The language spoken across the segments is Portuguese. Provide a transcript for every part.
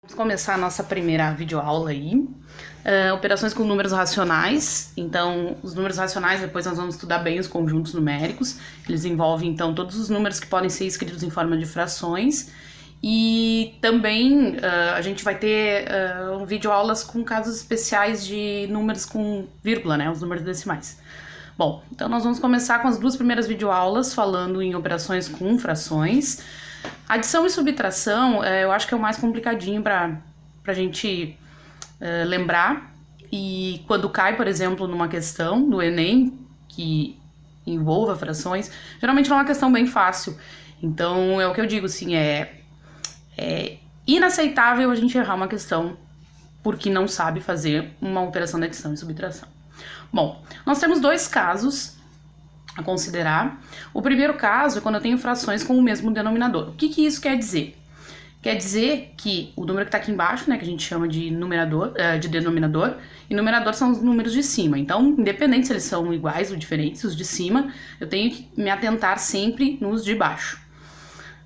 Vamos começar a nossa primeira videoaula aí. Operações com números racionais. Então, os números racionais, depois nós vamos estudar bem os conjuntos numéricos. Eles envolvem, então, todos os números que podem ser escritos em forma de frações. E também a gente vai ter videoaulas com casos especiais de números com vírgula, né? Os números decimais. Bom, então nós vamos começar com as duas primeiras videoaulas falando em operações com frações. Adição e subtração, eu acho que é o mais complicadinho pra gente lembrar. E quando cai, por exemplo, numa questão do Enem, que envolva frações, geralmente não é uma questão bem fácil. Então, é o que eu digo, assim, é inaceitável a gente errar uma questão porque não sabe fazer uma operação de adição e subtração. Bom, nós temos dois casos a considerar. O primeiro caso é quando eu tenho frações com o mesmo denominador. O que isso quer dizer? Quer dizer que o número que está aqui embaixo, né, que a gente chama de denominador, e numerador são os números de cima. Então, independente se eles são iguais ou diferentes, os de cima, eu tenho que me atentar sempre nos de baixo.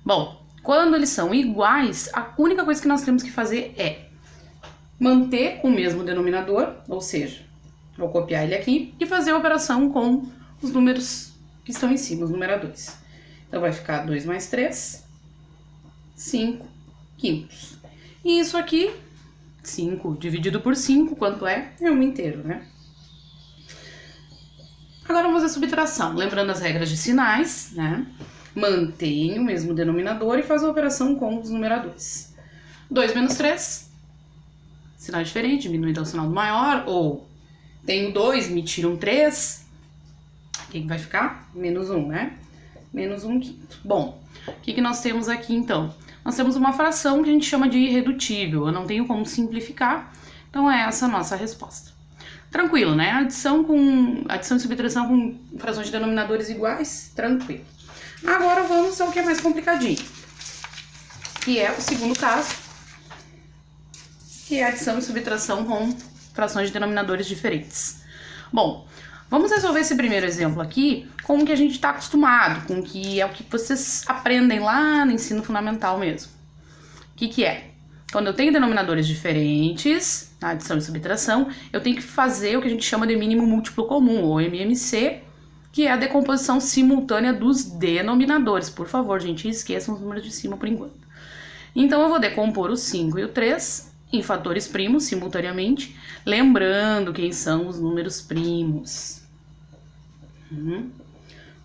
Bom, quando eles são iguais, a única coisa que nós temos que fazer é manter o mesmo denominador, ou seja, vou copiar ele aqui e fazer a operação com os números que estão em cima, os numeradores. Então, vai ficar 2 mais 3, 5 quintos. E isso aqui, 5 dividido por 5, quanto é? É 1 inteiro, né? Agora vamos fazer a subtração. Lembrando as regras de sinais, né? Mantém o mesmo denominador e faz a operação com os numeradores. 2 menos 3, sinal diferente, diminuído ao sinal do maior, ou tenho 2, me tiram 3, o que vai ficar? Menos 1, né? Menos 1 quinto. Bom, o que nós temos aqui, então? Nós temos uma fração que a gente chama de irredutível. Eu não tenho como simplificar, então é essa a nossa resposta. Tranquilo, né? Adição e subtração com frações de denominadores iguais, tranquilo. Agora vamos ao que é mais complicadinho, que é o segundo caso, que é adição e subtração com frações de denominadores diferentes. Bom, vamos resolver esse primeiro exemplo aqui com o que a gente está acostumado, com o que é o que vocês aprendem lá no ensino fundamental mesmo. O que é? Quando eu tenho denominadores diferentes, na adição e subtração, eu tenho que fazer o que a gente chama de mínimo múltiplo comum, ou MMC, que é a decomposição simultânea dos denominadores. Por favor, gente, esqueçam os números de cima por enquanto. Então, eu vou decompor o 5 e o 3 em fatores primos simultaneamente, lembrando quem são os números primos.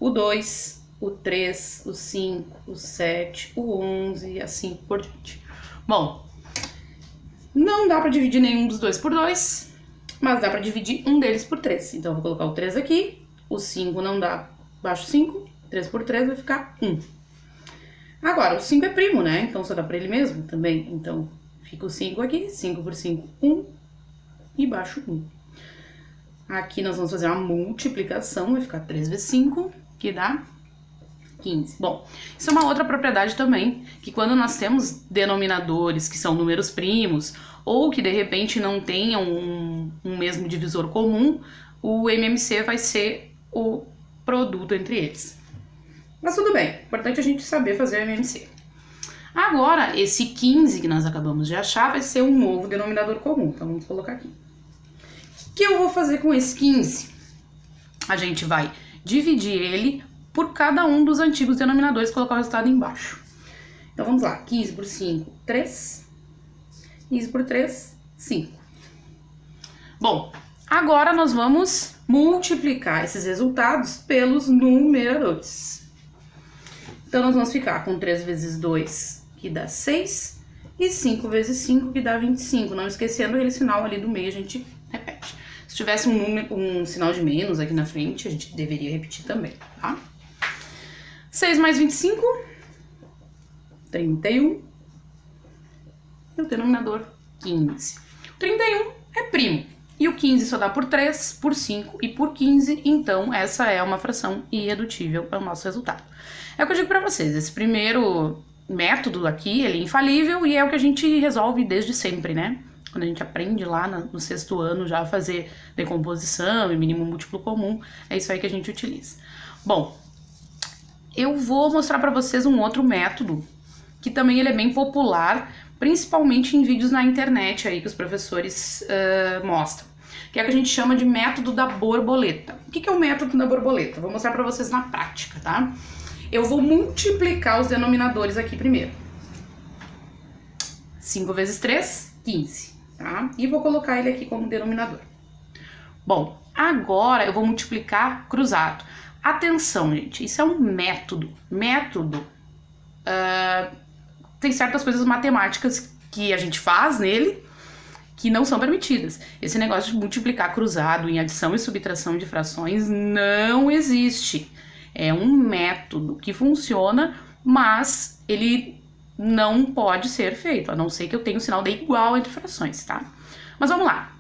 O 2, o 3, o 5, o 7, o 11 e assim por diante. Bom, não dá para dividir nenhum dos dois por 2, mas dá para dividir um deles por 3. Então, eu vou colocar o 3 aqui, o 5 não dá, baixo 5, 3 por 3 vai ficar 1. Agora, o 5 é primo, né? Então, só dá para ele mesmo também. Então, fica o 5 aqui, 5 por 5, 1 e baixo 1. Aqui nós vamos fazer uma multiplicação, vai ficar 3 vezes 5, que dá 15. Bom, isso é uma outra propriedade também, que quando nós temos denominadores que são números primos, ou que de repente não tenham um mesmo divisor comum, o MMC vai ser o produto entre eles. Mas tudo bem, é importante a gente saber fazer o MMC. Agora, esse 15 que nós acabamos de achar vai ser um novo denominador comum, então vamos colocar aqui. O que eu vou fazer com esse 15? A gente vai dividir ele por cada um dos antigos denominadores e colocar o resultado embaixo. Então vamos lá, 15 por 5, 3, 15 por 3, 5. Bom, agora nós vamos multiplicar esses resultados pelos numeradores. Então nós vamos ficar com 3 vezes 2, que dá 6, e 5 vezes 5, que dá 25. Não esquecendo aquele sinal ali do meio, a gente repete. Se tivesse um sinal de menos aqui na frente, a gente deveria repetir também, tá? 6 mais 25, 31. E o denominador, 15. O 31 é primo. E o 15 só dá por 3, por 5 e por 15. Então, essa é uma fração irredutível para o nosso resultado. É o que eu digo para vocês. Esse primeiro método aqui, ele é infalível e é o que a gente resolve desde sempre, né? Quando a gente aprende lá no 6º ano já a fazer decomposição e mínimo múltiplo comum, é isso aí que a gente utiliza. Bom, eu vou mostrar para vocês um outro método, que também ele é bem popular, principalmente em vídeos na internet aí que os professores mostram, que é o que a gente chama de método da borboleta. O que é o método da borboleta? Vou mostrar para vocês na prática, tá? Eu vou multiplicar os denominadores aqui primeiro. 5 vezes 3, 15, tá? E vou colocar ele aqui como denominador. Bom, agora eu vou multiplicar cruzado. Atenção, gente, isso é um método. Método, tem certas coisas matemáticas que a gente faz nele que não são permitidas. Esse negócio de multiplicar cruzado em adição e subtração de frações não existe. É um método que funciona, mas ele não pode ser feito, a não ser que eu tenha um sinal de igual entre frações, tá? Mas vamos lá.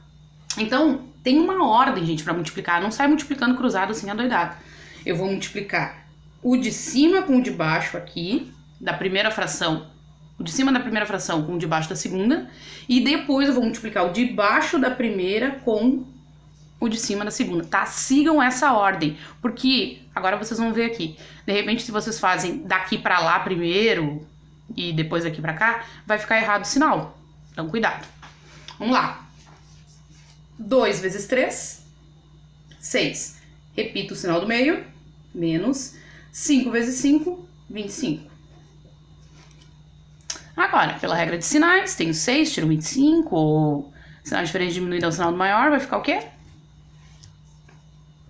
Então, tem uma ordem, gente, para multiplicar. Não sai multiplicando cruzado assim adoidado. Eu vou multiplicar o de cima com o de baixo aqui, da primeira fração, o de cima da primeira fração com o de baixo da segunda, e depois eu vou multiplicar o de baixo da primeira com o de cima da segunda, tá? Sigam essa ordem, porque agora vocês vão ver aqui. De repente, se vocês fazem daqui pra lá primeiro e depois daqui pra cá, vai ficar errado o sinal. Então, cuidado. Vamos lá. 2 vezes 3, 6. Repito o sinal do meio, menos 5 vezes 5, 25. Agora, pela regra de sinais, tenho 6, tiro 25, ou sinal diferente diminuído ao sinal do maior, vai ficar o quê?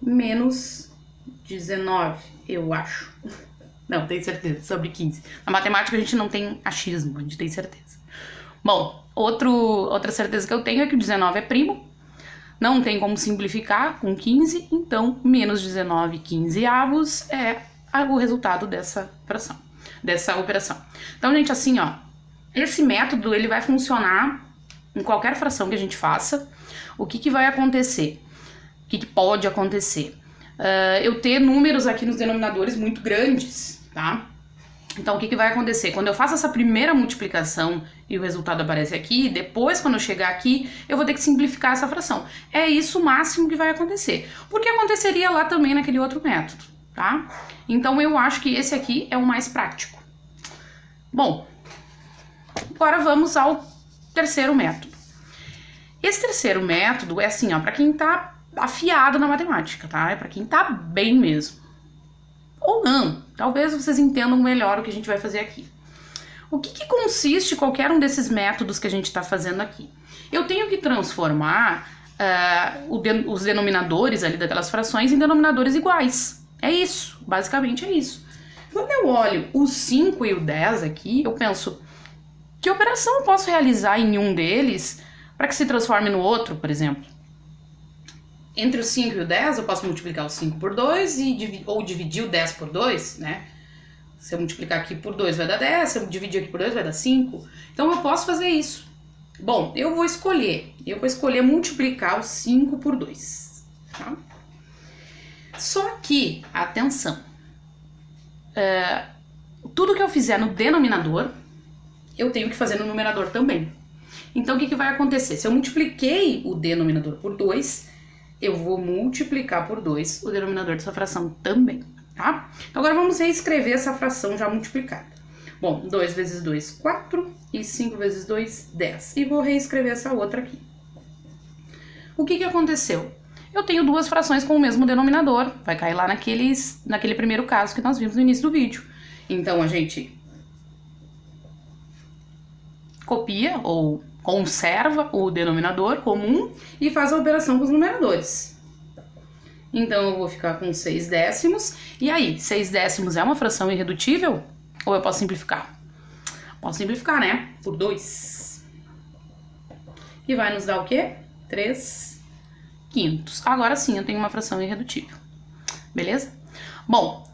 Menos 19, eu acho. Não, tenho certeza, sobre 15. Na matemática a gente não tem achismo, a gente tem certeza. Bom, outra certeza que eu tenho é que o 19 é primo. Não tem como simplificar com 15, então menos 19 quinzeavos é o resultado dessa fração, dessa operação. Então, gente, assim, ó, esse método ele vai funcionar em qualquer fração que a gente faça. O que vai acontecer? O que pode acontecer? Eu ter números aqui nos denominadores muito grandes, tá? Então, o que vai acontecer? Quando eu faço essa primeira multiplicação e o resultado aparece aqui, depois, quando eu chegar aqui, eu vou ter que simplificar essa fração. É isso o máximo que vai acontecer. Porque aconteceria lá também naquele outro método, tá? Então, eu acho que esse aqui é o mais prático. Bom, agora vamos ao terceiro método. Esse terceiro método é assim, ó, para quem tá afiado na matemática, tá? É para quem tá bem mesmo. Ou não, talvez vocês entendam melhor o que a gente vai fazer aqui. O que consiste qualquer um desses métodos que a gente está fazendo aqui? Eu tenho que transformar os denominadores ali daquelas frações em denominadores iguais. É isso, basicamente é isso. Quando eu olho o 5 e o 10 aqui, eu penso, que operação eu posso realizar em um deles para que se transforme no outro, por exemplo? Entre o 5 e o 10, eu posso multiplicar o 5 por 2 ou dividir o 10 por 2, né? Se eu multiplicar aqui por 2 vai dar 10, se eu dividir aqui por 2 vai dar 5. Então, eu posso fazer isso. Bom, eu vou escolher multiplicar o 5 por 2, tá? Só que, atenção, tudo que eu fizer no denominador, eu tenho que fazer no numerador também. Então, o que vai acontecer? Se eu multipliquei o denominador por 2, eu vou multiplicar por 2 o denominador dessa fração também, tá? Então, agora vamos reescrever essa fração já multiplicada. Bom, 2 vezes 2, 4, e 5 vezes 2, 10. E vou reescrever essa outra aqui. O que aconteceu? Eu tenho duas frações com o mesmo denominador, vai cair lá naquele primeiro caso que nós vimos no início do vídeo. Então, a gente copia ou conserva o denominador comum e faz a operação com os numeradores. Então, eu vou ficar com 6 décimos. E aí, 6 décimos é uma fração irredutível? Ou eu posso simplificar? Posso simplificar, né? Por 2. E vai nos dar o quê? 3 quintos. Agora sim, eu tenho uma fração irredutível. Beleza? Bom,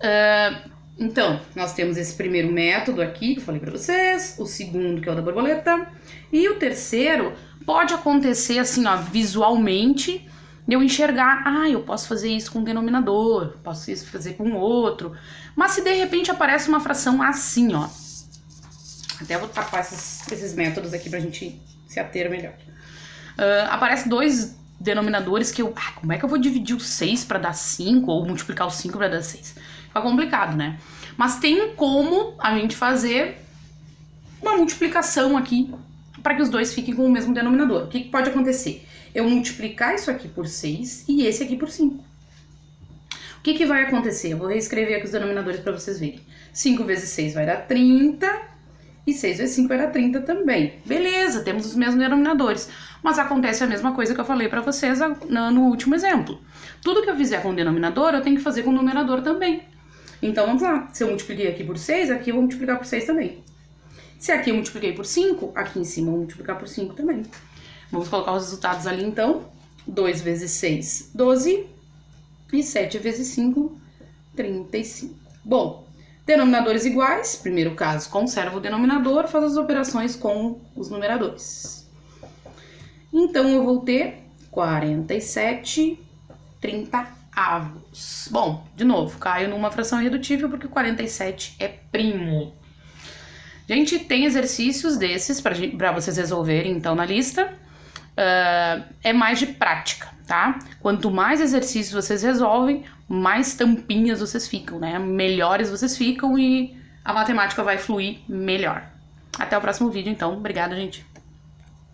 então, nós temos esse primeiro método aqui, que eu falei pra vocês, o segundo, que é o da borboleta, e o terceiro pode acontecer assim, ó, visualmente, de eu enxergar, eu posso fazer isso com um denominador, posso fazer com outro, mas se de repente aparece uma fração assim, ó, até vou tapar esses métodos aqui pra gente se ater melhor. Aparece dois denominadores que como é que eu vou dividir o 6 pra dar 5, ou multiplicar o 5 pra dar 6? Fica complicado, né? Mas tem como a gente fazer uma multiplicação aqui para que os dois fiquem com o mesmo denominador. O que pode acontecer? Eu multiplicar isso aqui por 6 e esse aqui por 5. O que vai acontecer? Eu vou reescrever aqui os denominadores para vocês verem. 5 vezes 6 vai dar 30 e 6 vezes 5 vai dar 30 também. Beleza, temos os mesmos denominadores. Mas acontece a mesma coisa que eu falei para vocês no último exemplo. Tudo que eu fizer com o denominador, eu tenho que fazer com o numerador também. Então vamos lá. Se eu multipliquei aqui por 6, aqui eu vou multiplicar por 6 também. Se aqui eu multipliquei por 5, aqui em cima eu vou multiplicar por 5 também. Vamos colocar os resultados ali então. 2 vezes 6, 12. E 7 vezes 5, 35. Bom, denominadores iguais. Primeiro caso, conserva o denominador, faz as operações com os numeradores. Então, eu vou ter 47 30avos. Bom, de novo, caio numa fração irredutível porque o 47 é primo. Gente, tem exercícios desses para vocês resolverem, então, na lista. É mais de prática, tá? Quanto mais exercícios vocês resolvem, mais tampinhas vocês ficam, né? Melhores vocês ficam e a matemática vai fluir melhor. Até o próximo vídeo, então. Obrigada, gente.